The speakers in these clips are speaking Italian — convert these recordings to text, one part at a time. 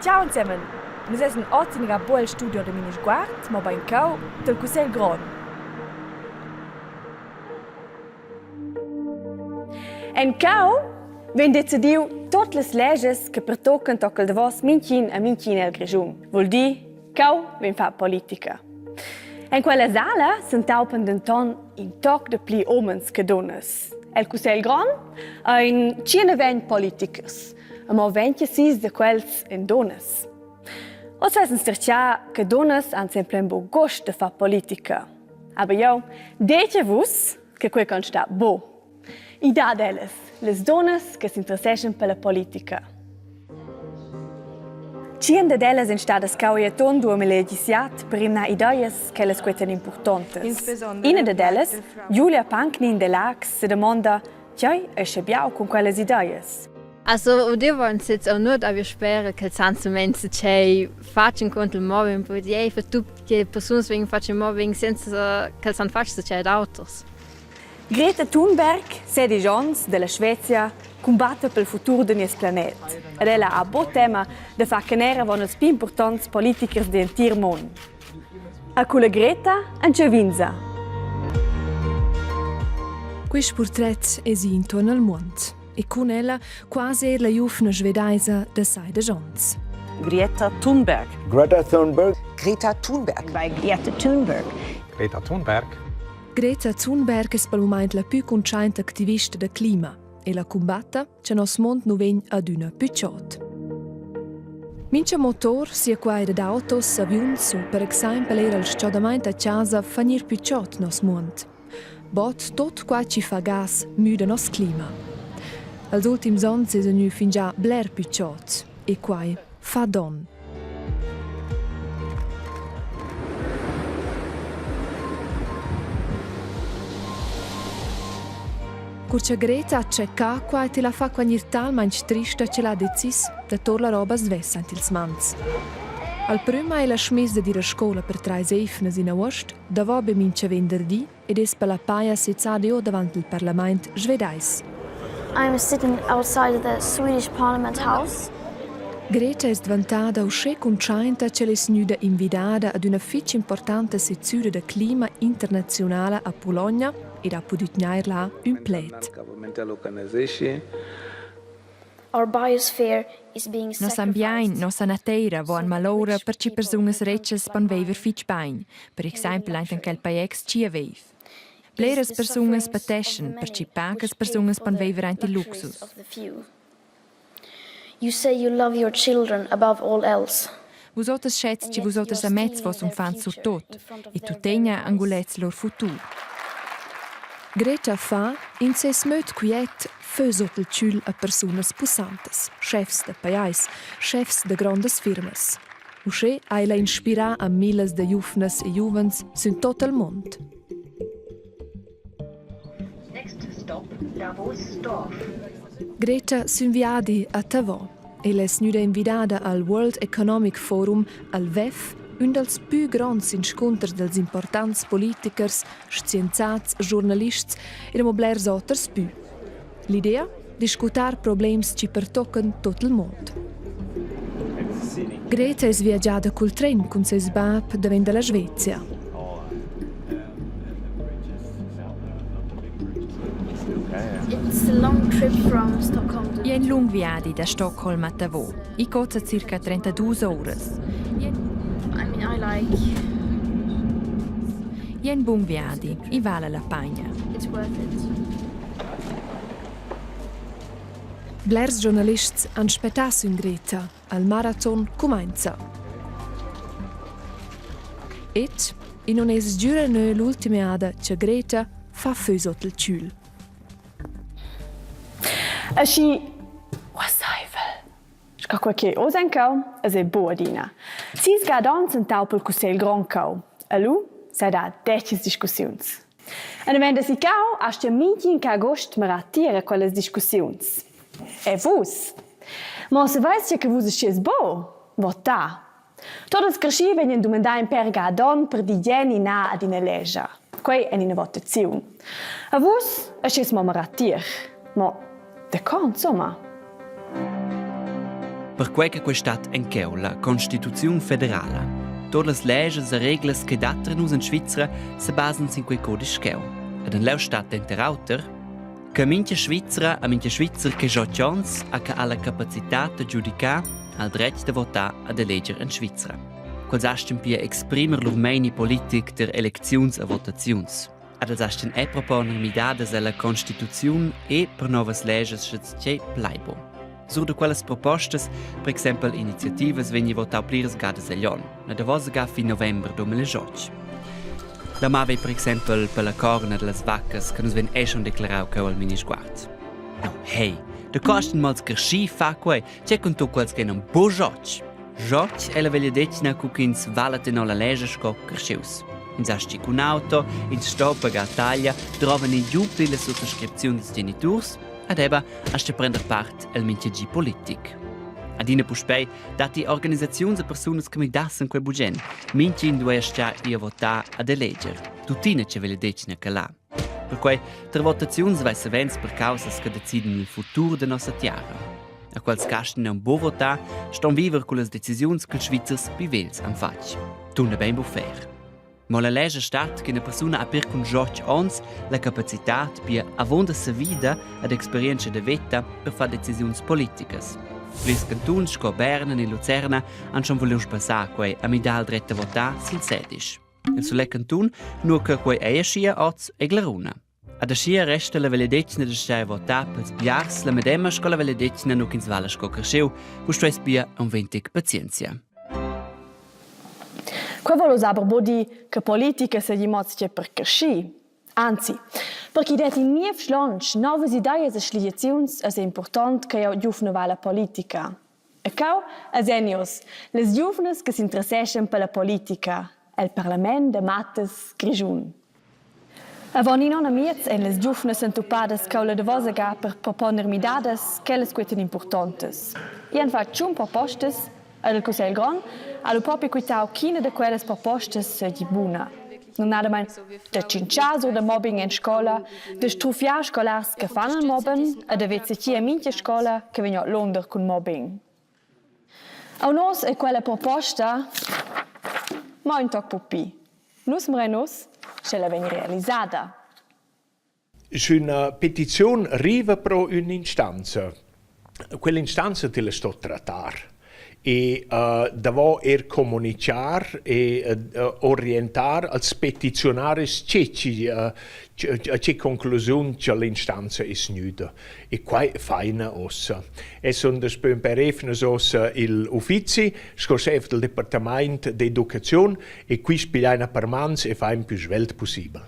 Ciao insieme! Noi siamo oggi in un studio di Minisguard, ma in Cau del Cusel Gron. In Cau vengono decidiu tutte le leggi che pertoccano tocca il vostro mincin e mincina il grigiun. Vuol dire, Cau viene fa politica. In quella sala sentaupen denton in toc de pli omens che donnes. El Cusel Gron ha in 120 politikers, ma 26 de quels in donnes. Os fessin stercià che donnes han sempre un bo gust de fa politica. Aber io, dece vus che quei can sta bo. I da d'elles, les donnes che s'interesseschen per la politica. Cien de d'elles in stadas cauiaton 2017 per imna ideias che les quetan importantes. Ina de d'elles, Julia Panknin de Lax, se demanda, «Tjai, è scebiau con quelles ideias?» Also, wir wollen jetzt auch nicht, aber wir speren, dass die Menschen facciano contro il mobbing, perché per tutte le persone che fanno mobbing senza che si facciano d'autres. Greta Thunberg, 16 anni, della Svezia, combatte per il futuro del nostro pianeta. Ed ella ha un buon tema di far canere con i più importanti politici dell'intero mondo. A quella Greta, Enconuschenta. Questo portretto è intorno al mondo. E con ella quasi la giovane svedese de 16 anni. Greta Thunberg. Greta Thunberg. Greta Thunberg. By Greta Thunberg. Greta Thunberg. Greta Thunberg è per il momento la più consciente attivista del clima e la combatta che il nostro mondo non viene ad una picciot. Mince motor sia qua ed autos, avions o per esempio era il sciodamento a casa fanir picciot nos mondo. Bot tot qua ci fa gas müde nos clima. Als ultims ans è venu fin già bler picciot e quai fa don. Curcia Greta cerca quai te la fa quagnir talmaing trista ce l'ha decis da tor la roba svessa ant ils mans. Al prima è la smessa di la scola per 3 eifnes in agost, davo be mince venerdì ed es per la paia sezzadeo davant il parlament svedais. I'm sitting outside the Swedish Parliament House. Greta è diventata uscì consciente che le snuda envidada ad una fitch importante sezione del clima internazionale a Polonia ed ha potuto là un pled. Our biosphere is being Nos ambiente, nossa natura, voan malora per ci personas recces pan vever fitch bain, per esempio in quel paese ci avev. Bleres personas pateschen, per ci pacas personas pan vever anti luxus. You say you love your children above all else. Vosotres schätzt ci vosotres amets vos fans sur tot, e tu tegna angulets lor futur. Greta fa in se smöt quiet fö sotto il ciul a personas pussantas, chefs de paiais, chefs de grandes firmas. Usce ha ella inspirà a miles de giuvnes e juvens sun tot il mond. Greta s'inviadi a Davant e la snuda envidada al World Economic Forum al WEF, un dels più grands incontri dels importants politikers, scienziats, giornalists e mo blers otters più. L'idea? Discutar problems ci pertoccan tot il mondo. Greta es viaggiata col tren con ses bab davant della Svezia. It's a long trip from Stockholm to... È un lungo viaggio da Stoccolma a Davao. I costa circa 32 ore. I mean, I like... È un buon viaggio, e vale la pena. It's worth it. Blers giornalists han spettas in Greta, al marathon comincia. Et, in non es giura ne l'ultima ada che Greta fa fö sotto il ciul. Aschi, was Teufel? Ska qualche osenkau, es è boadina. Sis gadons en taupel Cusel Gronkau. Alu, sei da decis discussions. En wenn si kau, hast du mintin ka agost maratire quelles discussions. E vus? Ma se weiss che vus es bo, vota. Todas cresci venien domandar in per gadon per di geni na ad ina leja. Quei è ina votazione. A vus, es ma maratir. Ma de con, insomma. perquai che questa encheu la Constituzione federale. Tutte le leggi e regole che datano in Svizzera si basano in quei codici scheu. Ed in leu stat interauter che minche Svizzera a minche Svizzer che già chance a che ha la capacità di giudicare al diritto di votare e di leggere in Svizzera. Quels asten pia exprimer l'urmeni politic der eleczions e votazions. Ad els asten proponer midades alla Constituzione e per novas leges che plaibo. Sur de quelles propostas, per exempel iniziativas vegni votau pliras gades agli on, na da vosa ga fin november 2018. La mave per exempel per la corna de las vacas che nos ven schon declarau che al Minisguard. No, hey, de costen mals cresci fa quei, c'è con tu quels che non bo joc. Joc è la veglia decina cucins valate no la legge sco crescius. In sasti con auto, in stop a taglia, trovano i giubli le sottoscrizioni des genitors, ed eba a prendere parte al mintiagi politic. Adina puspei dati organizzazioni e persone che mi dassen quel bugen, minti in due stia io votare ad eleggere, tuttine ce ve le decine che là. Per cui, tra votazioni vai se vens per causas che decidono il futuro della nostra terra. A quels casten non buon votar, ston viver con le decisioni che i Svizzers bivels han fatto. Tunne ben buffer. Ma la legge stat che una persona ha per con gioc ons la capacità per avonda sa vida ed esperienza de vita per fare decisioni politiche. Lis cantons co Berna e Luzerna han schon voluto passare quei a midal dretta votare sil sedisch. Il sulle canton nur che quei eia oz e glaruna. Ad ascia resta la veledecina de stai votare per sbiars la medema scola veledecina nu kins vala sco cresceu, custo es bia un ventic pazienzia. Qua voglio aber bodi che politica se gli mozzi per cresci. Anzi, perché det in niev schlanch novas ideias e schliazions è important che io giufne va la politica. E cau, as enios, les giufnes che si interessessan per la politica, el parlament de mattes grigiun. Avon in ona miez en les giufnes entupadas caula de vosa ga per proponer midades che les queten importantes. Ian fa ciun propostes al Consell Grand, allo proprio quitau china de quelles propostes se di buna. Non ha mai de cincias o de mobbing in scola, de strufiar scolars che fanno il mobben e de vezzetia a minchia scola che vengono londer con mobbing. A nos è quella proposta ma un toc pupi. Nus mrenos se la ven realizzata. Una petizione arriva pro un'instanza. Quell'instanza te la sto trattare. E devo comunicare e orientare als petizionaris che conclusione che l'instanza è snuda. E qua è feina ossa. E sono per erefnes ossa il uffizi, scorsev del Departement d'Educazione e qui spiegana per mans e fa in più svelt possibile.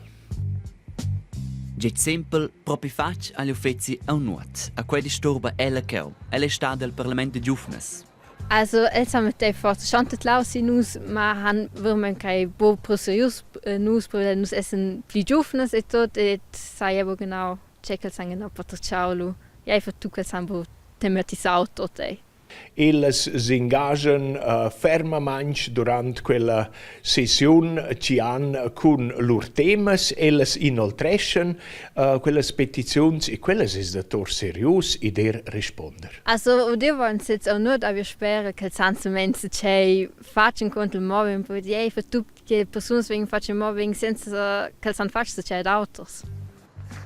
Get simple, proprio faccio agli uffizi a un nuot. A quei disturba ella cheu. Ella sta del Parlament de Giufnes. Also, jetzt haben wir forse chantet laus in nus, ma han vermen kai bo procedures nus per nus essen pli giufnes et tot et sai aber genau checkels an genau per ciaulu. Ja, einfach tu quel sambo tematisaut tot ei. Eles si engagen fermament durant quella sessione ci han con lur temas, eles inoltreschen quelles petizions e quelles is da tor serius e der risponder. Also, wir wollen jetzt auch nur, aber wir speren, che sanse mense c'è faccio contro il mobbing, perché per tutte le persone che fanno mobbing senza che san faccio c'è d'autos.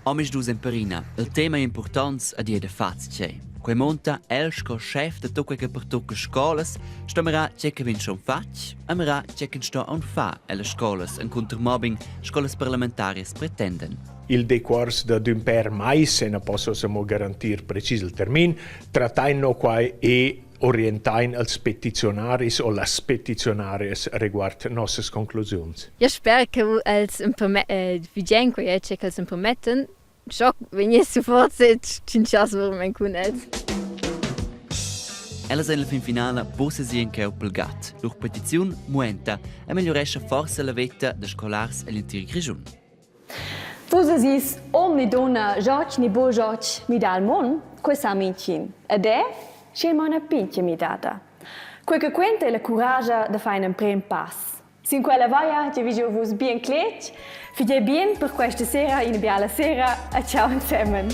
Omis dus en perina, il tema importanz a die de faz c'è. Quei monta elsco chef de tocque che per tocque scolas, stomera c'è che vin schon fatch, amera c'è che sto on fa alle scolas en contro mobbing, scolas parlamentarias pretenden. Il decorso da d'un per mai se ne possiamo garantire preciso il termine, trattaino qua e orientain als petitionaris o las petitionaris riguard nostre conclusioni. Io spero che als vigenque c'è che als permetten, Schock, wenn ihr sofort seht, cinchas vormen kun els. Ella è la fin finale bosse si in cheu pelgat, durch petizione muenta e miglioresce forse la vita de scolars e l'interi grigiun. Vusa sis ni donna joc ni bo joc mi dal mon, questa mincin. Ed è c'è una pinche mi data. Quel che quenta è la coraggio de fare un prim pass. Sin quella vaia ti vi vos bien clet, fidei bien per questa sera in biala sera e ciao insieme.